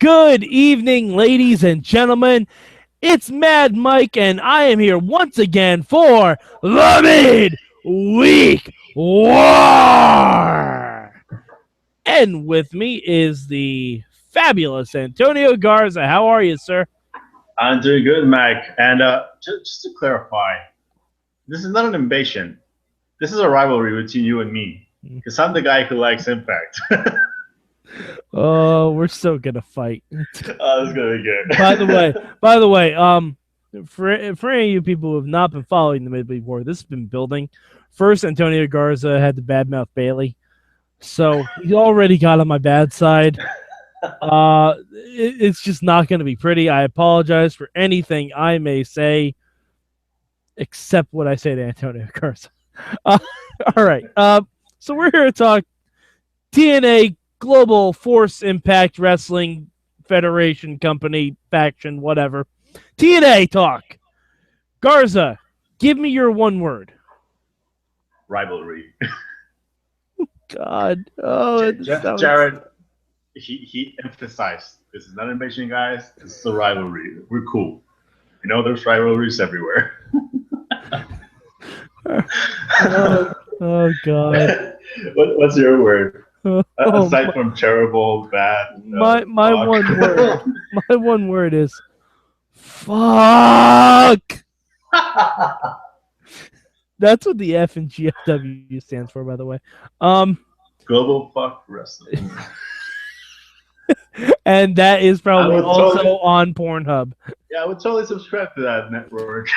Good evening, ladies and gentlemen. It's Mad Mike, and I am here once again for the Midweek War. And with me is the fabulous Antonio Garza. How are you, sir? I'm doing good, Mike. And just to clarify, this is not an invasion. This is a rivalry between you and me. Because I'm the guy who likes Impact. Oh, we're still gonna fight. Oh, this is gonna be good. by the way, for any of you people who have not been following the Midweek War, this has been building. First, Antonio Garza had to badmouth Bailey, so he already got on my bad side. It's just not going to be pretty. I apologize for anything I may say, except what I say to Antonio Garza. All right, so we're here to talk TNA. Global Force Impact Wrestling Federation Company faction, whatever. TNA talk. Garza, give me your one word. Rivalry. God. Oh, Jared, he emphasized, this is not an invasion, guys. This is a rivalry. We're cool. You know, there's rivalries everywhere. oh God. What's your word? Aside from terrible, bad. My one word is fuck. That's what the F in GFW stands for, by the way. Global Fuck Wrestling. And that is probably also on Pornhub. Yeah, I would totally subscribe to that network.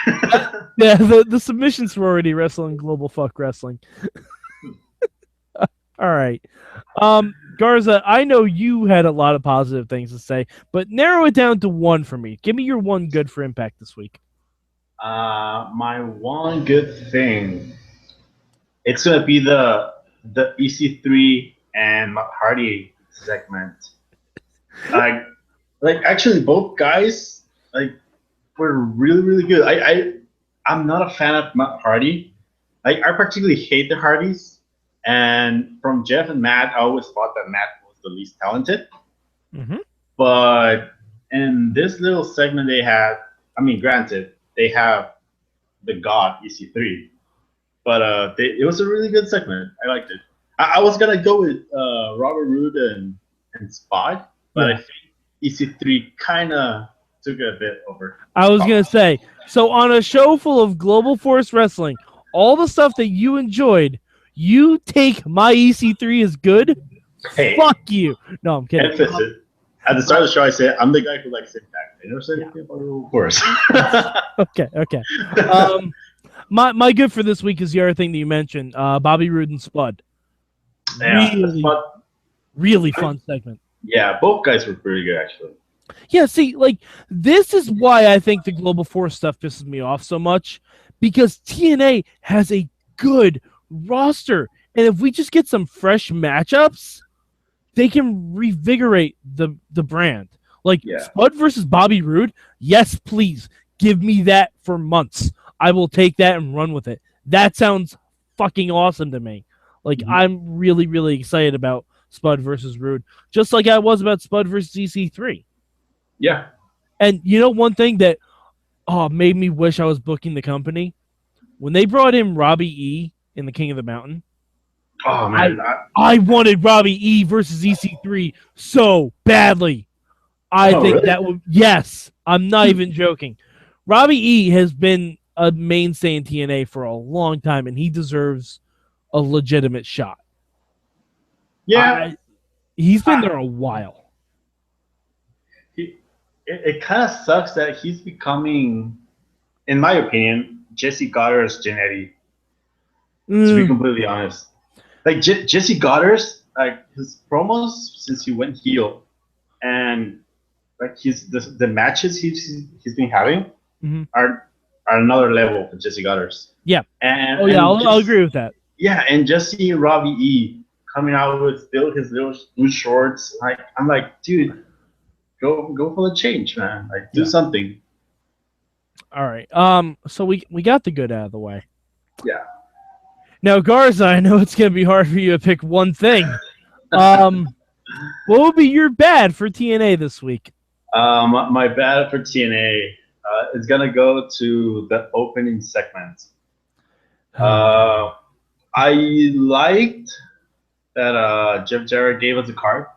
Yeah, the submission sorority wrestling, Global Fuck Wrestling. All right. Garza, I know you had a lot of positive things to say, but narrow it down to one for me. Give me your one good for Impact this week. My one good thing, it's going to be the EC3 and Matt Hardy segment. Like actually both guys were really, really good. I'm not a fan of Matt Hardy. I particularly hate the Hardys. And from Jeff and Matt, I always thought that Matt was the least talented. Mm-hmm. But in this little segment they had, I mean, granted, they have the God EC3. But it was a really good segment. I liked it. I was going to go with Bobby Roode and Spot, but I think EC3 kind of took a bit over. I was going to say, so on a show full of Global Force Wrestling, all the stuff that you enjoyed, you take my EC3 as good? Hey, fuck you. No, I'm kidding. At the start of the show, I said, I'm the guy who likes Impact. I never said anything about Global Force. Okay. My good for this week is the other thing that you mentioned, Bobby Roode and Spud. Yeah, really fun segment. Yeah, both guys were pretty good, actually. Yeah, see, this is why I think the Global Force stuff pisses me off so much, because TNA has a good roster, and if we just get some fresh matchups, they can revigorate the brand. Spud versus Bobby Roode, yes, please give me that for months. I will take that and run with it. That sounds fucking awesome to me. I'm really, really excited about Spud versus Roode, just like I was about Spud versus EC3. Yeah. And you know one thing that made me wish I was booking the company? When they brought in Robbie E in the King of the Mountain. Oh, man. I wanted Robbie E versus EC3 so badly. I think really? that would... Yes, I'm not even joking. Robbie E has been a mainstay in TNA for a long time, and he deserves a legitimate shot. Yeah. He's been there a while. It kind of sucks that he's becoming, in my opinion, Jesse Goddard's Jannetty. To be completely honest, Jesse Goddard's, his promos since he went heel, and the matches he's been having are another level for Jesse Goddard's. Yeah. I'll agree with that. Yeah, and just seeing Robbie E coming out with still his little blue shorts, I'm like, dude, go for the change, man. Do something. All right. So we got the good out of the way. Yeah. Now, Garza, I know it's going to be hard for you to pick one thing. What would be your bad for TNA this week? My bad for TNA is gonna go to the opening segment. I liked that Jeff Jarrett gave us a card.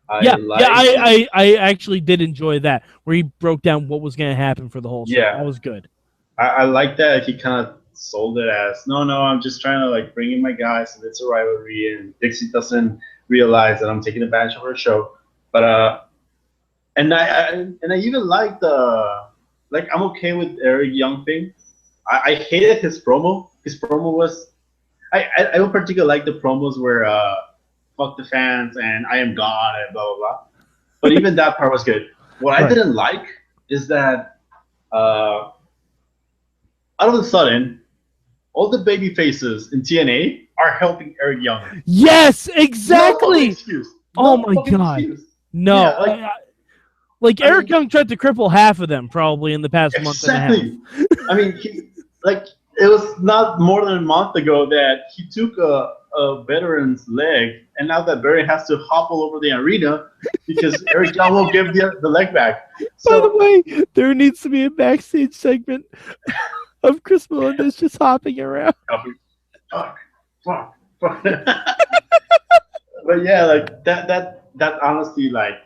I actually did enjoy that, where he broke down what was going to happen for the whole show. That was good. I like that he kind of sold it as, no, I'm just trying to like bring in my guys, and it's a rivalry, and Dixie doesn't realize that I'm taking advantage of her show. But and I even like the like I'm okay with Eric Young thing. I hated his promo. His promo was I don't particularly like the promos where fuck the fans and I am God and blah blah blah. But even that part was good. What I didn't like is that out of a sudden, all the baby faces in TNA are helping Eric Young. Yes, exactly. No excuse. Oh my god. Excuse. No. Yeah, like Eric Young tried to cripple half of them probably in the past month and a half. I mean, it was not more than a month ago that he took a veteran's leg, and now that veteran has to hop all over the arena because Eric Young will give the leg back. So, by the way, there needs to be a backstage segment of Chris Melendez just hopping around. Fuck. But yeah, like that honestly, like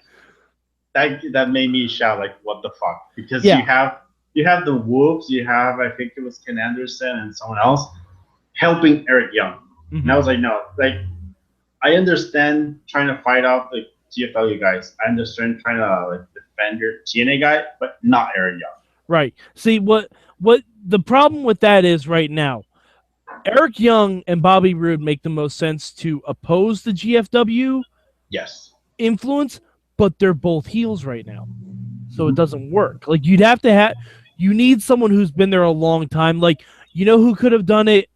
that made me shout like, what the fuck? Because you have the Wolves, you have, I think it was Ken Anderson and someone else helping Eric Young. Mm-hmm. And I was like, no, like I understand trying to fight off the GFW guys. I understand trying to like defend your TNA guy, but not Eric Young. Right. See what the problem with that is right now. Eric Young and Bobby Roode make the most sense to oppose the GFW influence, but they're both heels right now. So it doesn't work. Like you need someone who's been there a long time. Like, you know who could have done it?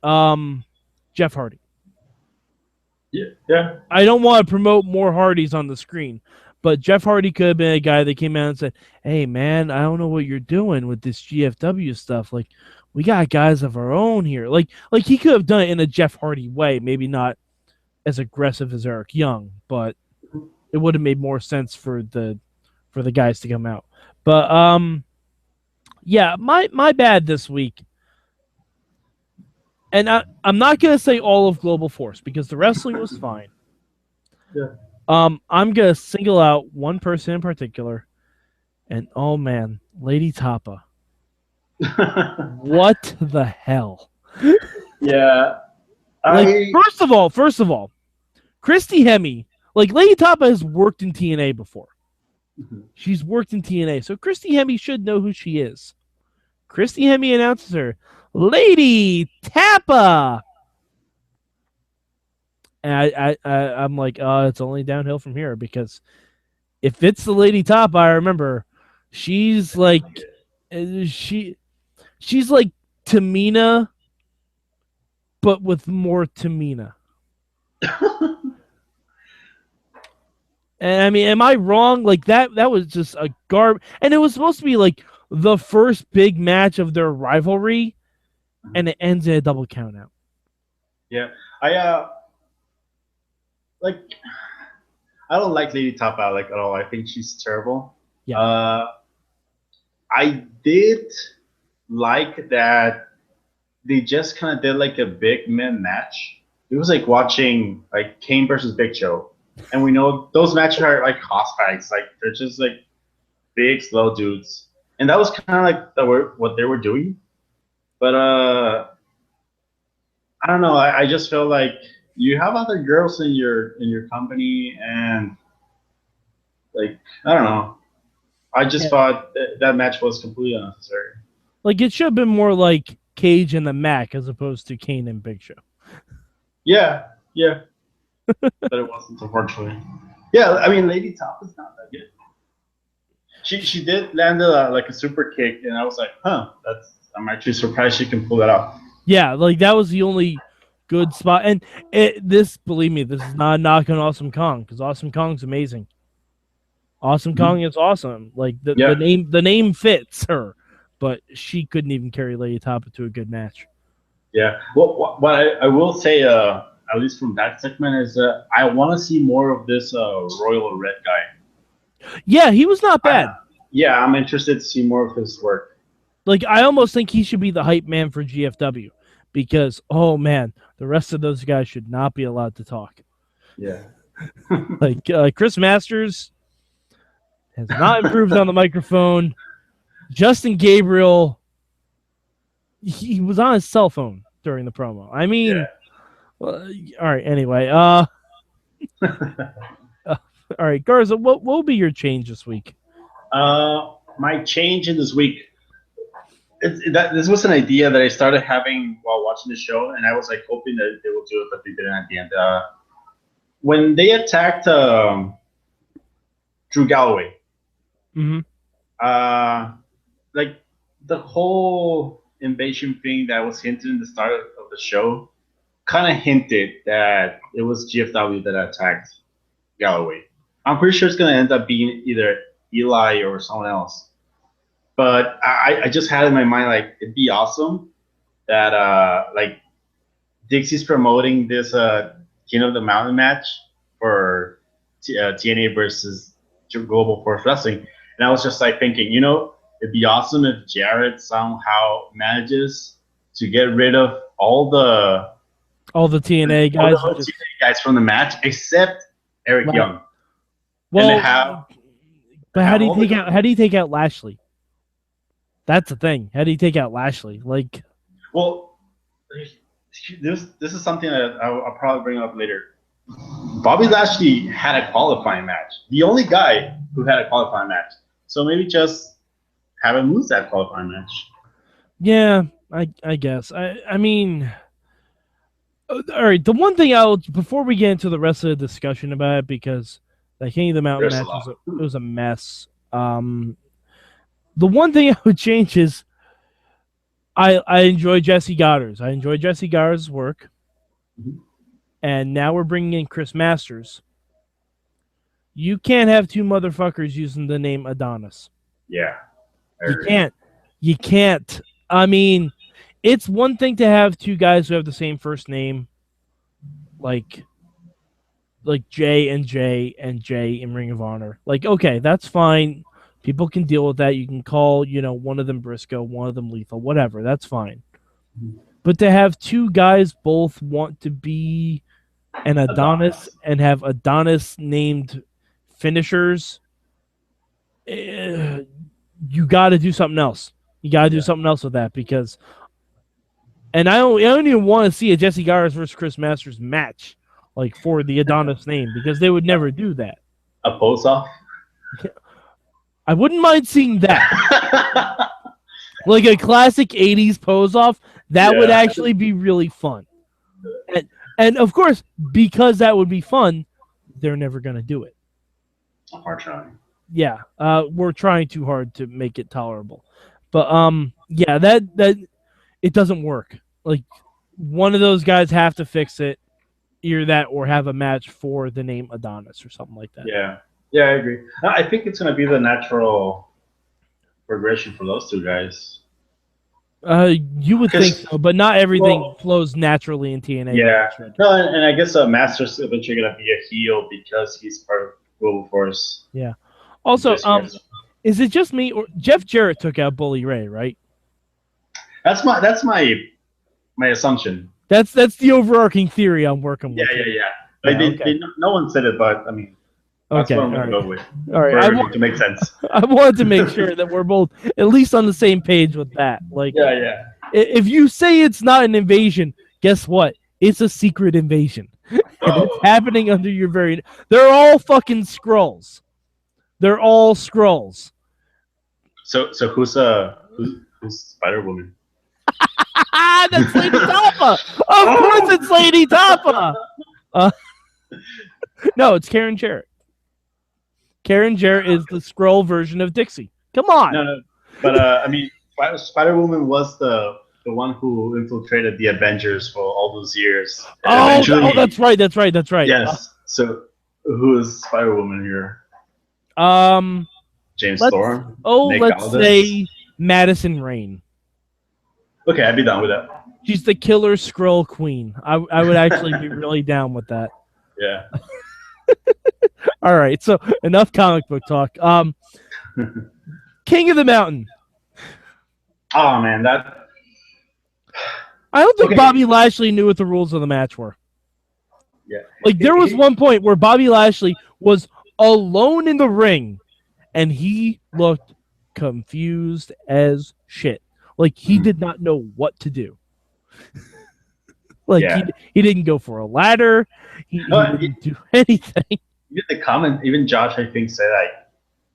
Jeff Hardy. Yeah. I don't want to promote more Hardys on the screen, but Jeff Hardy could have been a guy that came out and said, hey man, I don't know what you're doing with this GFW stuff. Like, we got guys of our own here. Like he could have done it in a Jeff Hardy way, maybe not as aggressive as Eric Young, but it would have made more sense for the guys to come out. But yeah, my bad this week. And I'm not gonna say all of Global Force because the wrestling was fine. Yeah. I'm gonna single out one person in particular, and oh man, Lady Tapa. What the hell? Yeah. First of all, Christy Hemme, like Lady Tapa has worked in TNA before. Mm-hmm. She's worked in TNA, so Christy Hemme should know who she is. Christy Hemme announces her, Lady Tapa. And I'm like, it's only downhill from here because if it's the Lady Tapa, I remember she's like she's like Tamina, but with more Tamina. And I mean, am I wrong? Like that was just a and it was supposed to be like the first big match of their rivalry, and it ends in a double count out. Yeah, I don't like Lady Tapa like at all. I think she's terrible. Yeah. I did like that they just kind of did like a big men match. It was like watching like Kane versus Big Show. And we know those matches are like hoss fights. Like they're just like big, slow dudes. And that was kind of like what they were doing. But I don't know. I just feel like you have other girls in your company, and like I don't know. I just thought that match was completely unnecessary. Like it should have been more like Cage and the Mac as opposed to Kane and Big Show. Yeah. But it wasn't, unfortunately. Yeah, I mean, Lady Tapa's not that good. She did land like a super kick, and I was like, I'm actually surprised she can pull that off. Yeah, like that was the only good spot. And believe me, this is not a knock on Awesome Kong because Awesome Kong's amazing. Awesome Kong is awesome. Like the name fits her, but she couldn't even carry Lady Tapa to a good match. Yeah. Well, what I will say, at least from that segment, is I want to see more of this Royal Red guy. Yeah, he was not bad. Yeah, I'm interested to see more of his work. Like, I almost think he should be the hype man for GFW because, oh man, the rest of those guys should not be allowed to talk. Yeah. Like, Chris Masters has not improved on the microphone. Justin Gabriel, he was on his cell phone during the promo. I mean, all right, anyway. All right, Garza, what will be your change this week? My change in this week. This was an idea that I started having while watching the show, and I was like hoping that they will do it, but they didn't at the end. When they attacked Drew Galloway, like the whole invasion thing that was hinted in the start of the show, kind of hinted that it was GFW that attacked Galloway. I'm pretty sure it's gonna end up being either Eli or someone else. But I just had in my mind, like, it'd be awesome that like Dixie's promoting this King of the Mountain match for TNA versus Global Force Wrestling, and I was just like thinking, it'd be awesome if Jarrett somehow manages to get rid of all the TNA guys, TNA guys from the match except Eric Young. Well, but how do you take out Lashley? That's the thing. How do you take out Lashley? Like, well, this is something that I'll probably bring up later. Bobby Lashley had a qualifying match. The only guy who had a qualifying match. So maybe just have him lose that qualifying match. Yeah, I guess. I mean, all right. The one thing before we get into the rest of the discussion about it, because the King of the Mountain match was a mess. The one thing I would change is I enjoy Jesse Goddard's. I enjoy Jesse Goddard's work. And now we're bringing in Chris Masters. You can't have two motherfuckers using the name Adonis. Yeah. You can't. I mean, it's one thing to have two guys who have the same first name, like J and J in Ring of Honor. Like, okay, that's fine. People can deal with that. You can call, one of them Briscoe, one of them Lethal, whatever. That's fine. But to have two guys both want to be an Adonis and have Adonis named finishers, you got to do something else. You got to do something else with that because, and I don't even want to see a Jesse Garza versus Chris Masters match like for the Adonis name because they would never do that. A pose off. I wouldn't mind seeing that. Like a classic 80s pose off. That would actually be really fun. And of course, because that would be fun, they're never going to do it. Hard trying. Yeah, we're trying too hard to make it tolerable. But that it doesn't work. Like one of those guys have to fix it. Either that or have a match for the name Adonis or something like that. Yeah. Yeah, I agree. I think it's going to be the natural progression for those two guys. You would think so, but not everything flows naturally in TNA. Yeah. No, and I guess Masters eventually going to be a heel because he's part of Global Force. Yeah. Also, is it just me or Jeff Jarrett took out Bully Ray, right? That's my assumption. That's the overarching theory I'm working with. Yeah. Like no one said it, but I mean. That's what I'm going to go with. All right. To make sense. I wanted to make sure that we're both at least on the same page with that. Like, yeah. If you say it's not an invasion, guess what? It's a secret invasion. And it's happening under your very... They're all fucking Skrulls. They're all Skrulls. So who's Spider-Woman? That's Lady Tapa! Of course it's Lady Tapa! No, it's Karen Jarrett. Karen Jarrett is the Skrull version of Dixie. Come on. No. But I mean, Spider-Woman was the one who infiltrated the Avengers for all those years. Oh, that's right. Yes. So who is Spider-Woman here? James Storm. Let's say Madison Rain. Okay, I'd be down with that. She's the killer Skrull queen. I would actually be really down with that. Yeah. All right, so enough comic book talk. King of the Mountain. Oh man, that. I don't think Bobby Lashley knew what the rules of the match were. Yeah. Like there was one point where Bobby Lashley was alone in the ring, and he looked confused as shit. Like he did not know what to do. Like he didn't go for a ladder. He didn't do anything. Even the comment, even Josh, I think, said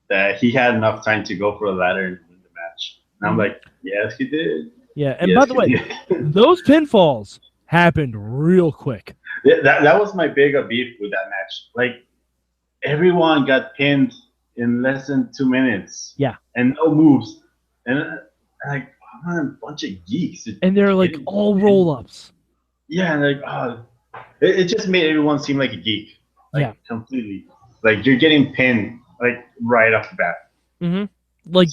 that he had enough time to go for a ladder and win the match. And I'm like, yes, he did. Yeah, and by the way, those pinfalls happened real quick. That was my big beef with that match. Like everyone got pinned in less than 2 minutes. Yeah, and no moves, and like I'm a bunch of geeks. And they're like all roll ups. Yeah, and like it just made everyone seem like a geek. Like completely. Like you're getting pinned like right off the bat. Mm-hmm. Like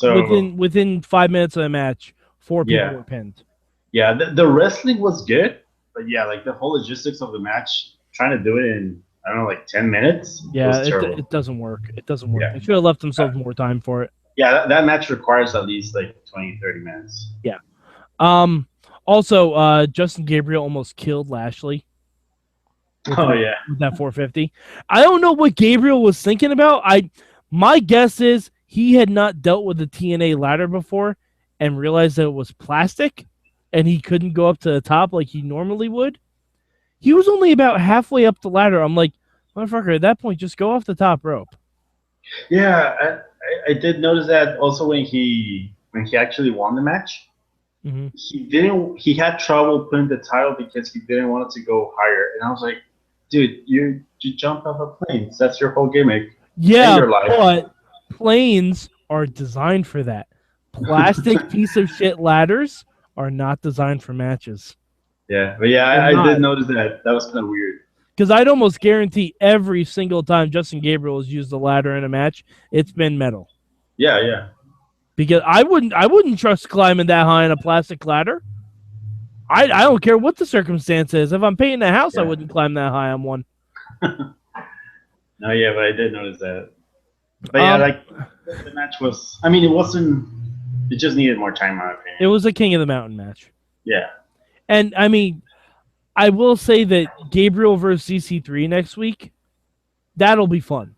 within 5 minutes of the match, 4 people were pinned. Yeah, the wrestling was good, but yeah, like the whole logistics of the match, trying to do it in I don't know, like 10 minutes. Yeah, it doesn't work. It doesn't work. They should have left themselves more time for it. Yeah, that match requires at least like 20, 30 minutes. Yeah. Also, Justin Gabriel almost killed Lashley. With that 450. I don't know what Gabriel was thinking about. My guess is he had not dealt with the TNA ladder before and realized that it was plastic and he couldn't go up to the top like he normally would. He was only about halfway up the ladder. I'm like, motherfucker, at that point, just go off the top rope. Yeah, I did notice that also when he actually won the match. Mm-hmm. He had trouble putting the title because he didn't want it to go higher. And I was like, dude, you jump off a plane. That's your whole gimmick. Yeah, but planes are designed for that. Plastic piece of shit ladders are not designed for matches. Yeah, but yeah, I did notice that. That was kind of weird. Because I'd almost guarantee every single time Justin Gabriel has used the ladder in a match, it's been metal. Yeah, yeah. Because I wouldn't trust climbing that high on a plastic ladder. I don't care what the circumstance is. If I'm painting a house, I wouldn't climb that high on one. No, yeah, but I did notice that. But yeah, like the match was. I mean, it wasn't. It just needed more time, in my opinion. It was a King of the Mountain match. Yeah. And I mean, I will say that Gabriel versus EC3 next week, that'll be fun.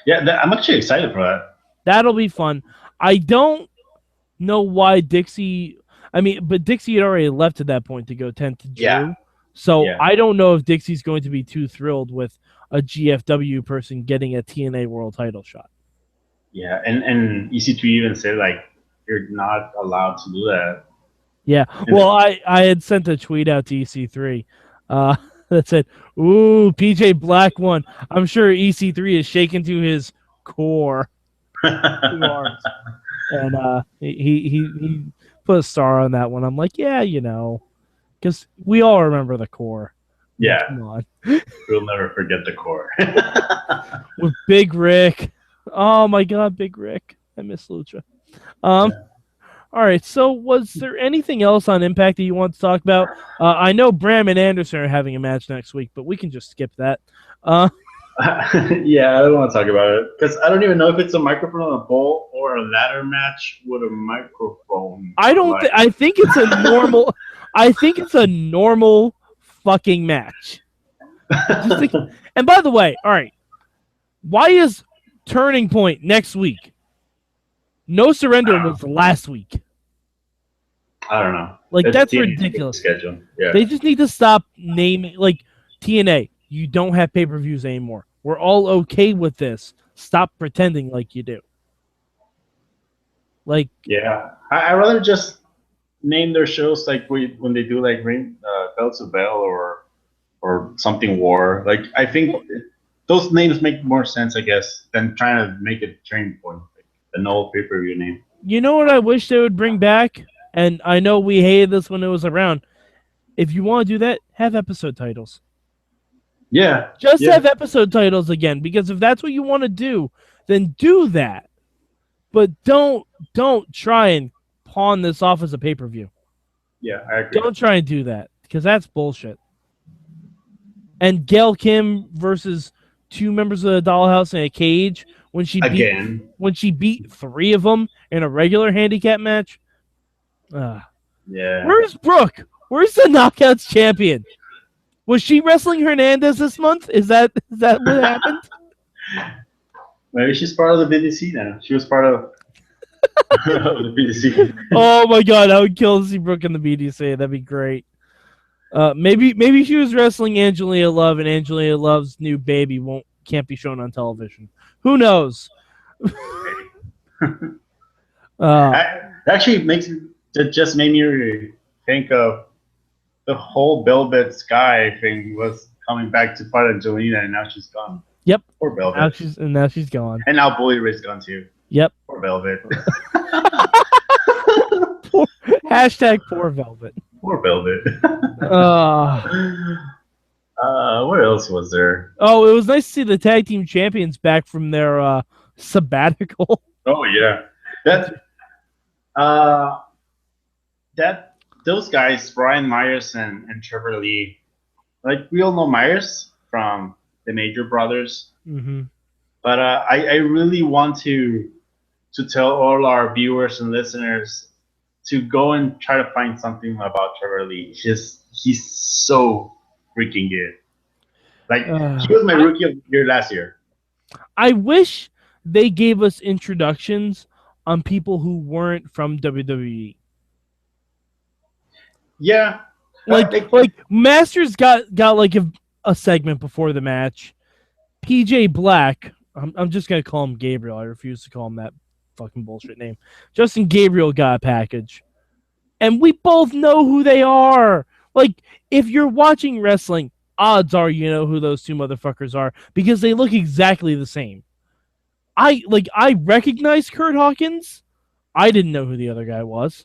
Yeah, I'm actually excited for that. That'll be fun. I don't know why Dixie. I mean, but Dixie had already left at that point to go 10 to Drew. Yeah. So I don't know if Dixie's going to be too thrilled with a GFW person getting a TNA world title shot. Yeah, and EC3 even said, like, you're not allowed to do that. Yeah, well, I had sent a tweet out to EC3 that said, ooh, PJ Black won. I'm sure EC3 is shaken to his core. And he put a star on that one. I'm like, yeah, you know, because we all remember the core. Yeah. Come on. We'll never forget the core. With Big Rick. Oh, my God, Big Rick. I miss Lucha. All right, so was there anything else on Impact that you want to talk about? I know Bram and Anderson are having a match next week, but we can just skip that. Yeah, I don't want to talk about it because I don't even know if it's a microphone on a pole or a ladder match with a microphone. I think it's a normal. I think it's a normal fucking match. And by the way, all right, why is Turning Point next week? No Surrender was last week. I don't know. Like that's ridiculous. Schedule. Yeah. They just need to stop naming like TNA. You don't have pay-per-views anymore. We're all okay with this. Stop pretending like you do. Like yeah, I rather just name their shows like when they do like Belts of Bell or something War. Like I think those names make more sense, I guess, than trying to make a Turning Point, like an old pay-per-view name. You know what I wish they would bring back? And I know we hated this when it was around. If you want to do that, have episode titles. Yeah. Just have episode titles again, because if that's what you want to do, then do that. But don't try and pawn this off as a pay-per-view. Yeah, I agree. Don't try and do that because that's bullshit. And Gail Kim versus 2 members of the Dollhouse in a cage when she beat 3 of them in a regular handicap match. Yeah. Where's Brooke? Where's the Knockouts champion? Was she wrestling Hernandez this month? Is that what happened? Maybe she's part of the BDC now. She was part of the BDC. Oh my god, I would kill to see Brooke in the BDC. That'd be great. Maybe she was wrestling Angelina Love, and Angelina Love's new baby can't be shown on television. Who knows? Actually, just made me think of the whole Velvet Sky thing was coming back to part of Angelina, and now she's gone. Yep. Poor Velvet. Now she's gone. And now Bully Ray's gone too. Yep. Poor Velvet. Hashtag poor Velvet. Poor Velvet. What else was there? Oh, it was nice to see the tag team champions back from their sabbatical. Oh yeah, those guys, Brian Myers and Trevor Lee, like we all know Myers from the Major Brothers. Mm-hmm. But I really want to tell all our viewers and listeners to go and try to find something about Trevor Lee. He's so freaking good. Like he was my rookie of the year last year. I wish they gave us introductions on people who weren't from WWE. Yeah, like Masters got like a segment before the match. PJ Black, I'm just gonna call him Gabriel. I refuse to call him that fucking bullshit name. Justin Gabriel got a package, and we both know who they are. Like, if you're watching wrestling, odds are you know who those 2 motherfuckers are because they look exactly the same. I recognize Kurt Hawkins. I didn't know who the other guy was.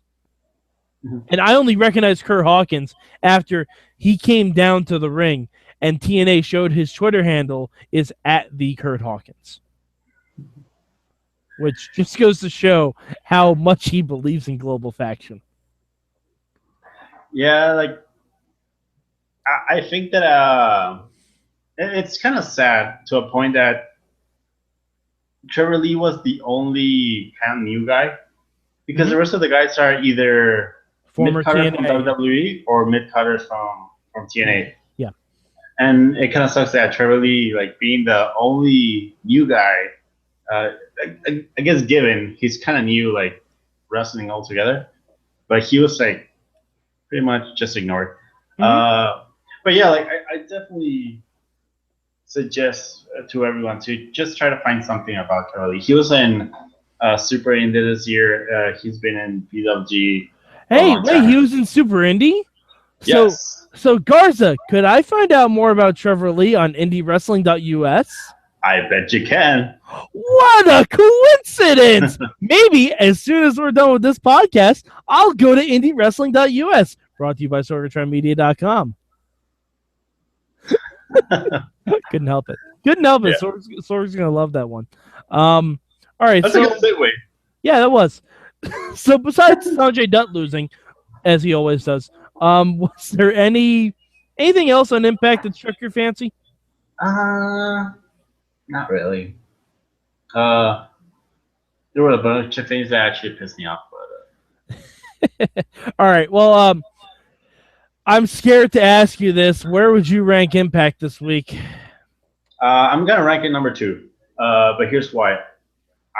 Mm-hmm. And I only recognized Kurt Hawkins after he came down to the ring and TNA showed his Twitter handle is @the Kurt Hawkins. Which just goes to show how much he believes in Global Faction. Yeah, like I think that it's kind of sad to a point that Trevor Lee was the only kind of new guy because the rest of the guys are either former mid-cutters TNA from WWE or mid-cutters from TNA. Yeah. And it kind of sucks that Trevor Lee, like being the only new guy, I guess given he's kind of new, like wrestling altogether, but he was like pretty much just ignored. But yeah, like I definitely suggest to everyone to just try to find something about Trevor Lee. He was in Super Indie this year. He's been in PWG. Hey, wait, he was in Super Indie? Yes. So Garza, could I find out more about Trevor Lee on IndieWrestling.us? I bet you can. What a coincidence! Maybe as soon as we're done with this podcast, I'll go to IndieWrestling.us. Brought to you by SorgatronMedia.com. Couldn't help it. Yeah. Sorg's gonna love that one. All right. That's a good segue. Yeah, that was. So besides Sanjay Dutt losing, as he always does, was there anything else on Impact that struck your fancy? Not really. There were a bunch of things that actually pissed me off, but all right. Well, I'm scared to ask you this. Where would you rank Impact this week? I'm gonna rank it number 2. But here's why.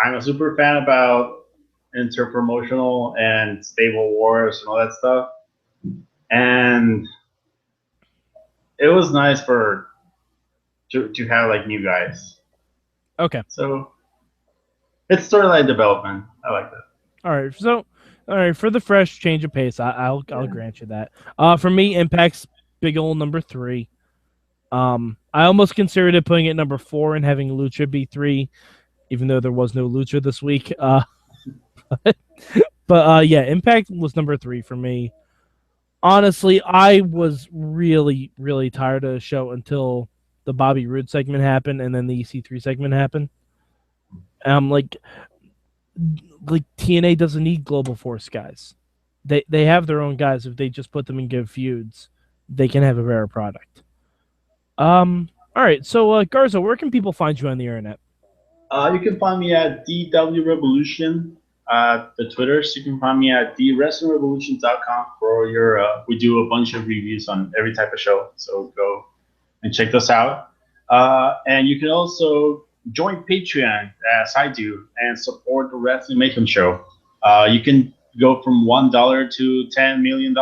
I'm a super fan about interpromotional and stable wars and all that stuff, and it was nice to have like new guys. Okay. So it's storyline development. I like that. All right. So, all right, for the fresh change of pace, I'll grant you that. For me, Impact's big old number 3. I almost considered putting it number 4 and having Lucha be 3, even though there was no Lucha this week. But yeah, Impact was number 3 for me. Honestly, I was really, really tired of the show until the Bobby Roode segment happened and then the EC3 segment happened. And I'm like TNA doesn't need Global Force guys. They have their own guys. If they just put them in good feuds, they can have a better product. All right. So Garza, where can people find you on the internet? You can find me at DW Revolution. The Twitters, you can find me at thewrestlingrevolution.com for your. We do a bunch of reviews on every type of show, so go and check those out. And you can also join Patreon as I do and support the Wrestling Mayhem Show. You can go from $1 to $10 million,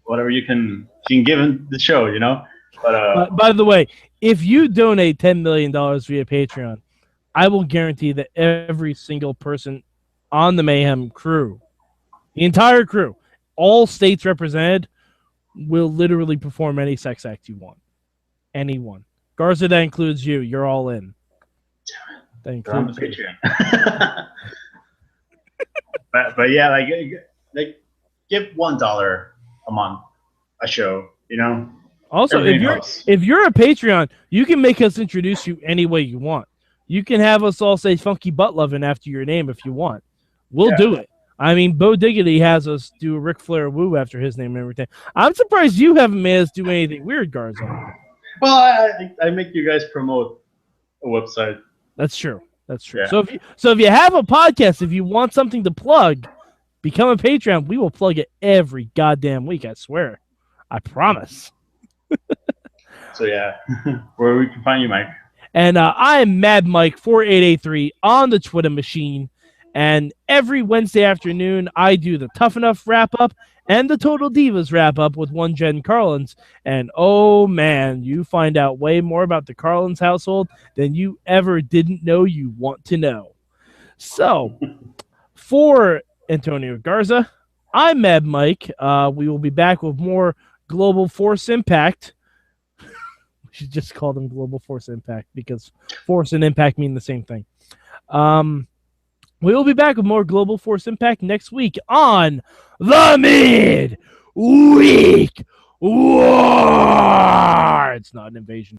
whatever you can give in the show, you know. But by the way, if you donate $10 million via Patreon, I will guarantee that every single person on the Mayhem crew, the entire crew, all states represented, will literally perform any sex act you want. Anyone. Garza, that includes you. You're all in. That includes Patreon. but yeah, like give $1 a month a show, you know. Also, if you're a Patreon, you can make us introduce you any way you want. You can have us all say "Funky Butt Lovin'" after your name if you want. We'll do it. I mean, Bo Diggity has us do a Ric Flair woo after his name and everything. I'm surprised you haven't made us do anything weird, Garza. Well, I make you guys promote a website. That's true. That's true. Yeah. So if you have a podcast, if you want something to plug, become a Patreon. We will plug it every goddamn week. I swear. I promise. So yeah, where we can find you, Mike. And I am Mad Mike 4883 on the Twitter machine. And every Wednesday afternoon, I do the Tough Enough wrap-up and the Total Divas wrap-up with one Jen Carlins. And, oh, man, you find out way more about the Carlins household than you ever didn't know you want to know. So, for Antonio Garza, I'm Mad Mike. We will be back with more Global Force Impact. We should just call them Global Force Impact because Force and Impact mean the same thing. We will be back with more Global Force Impact next week on the Midweek War. It's not an invasion.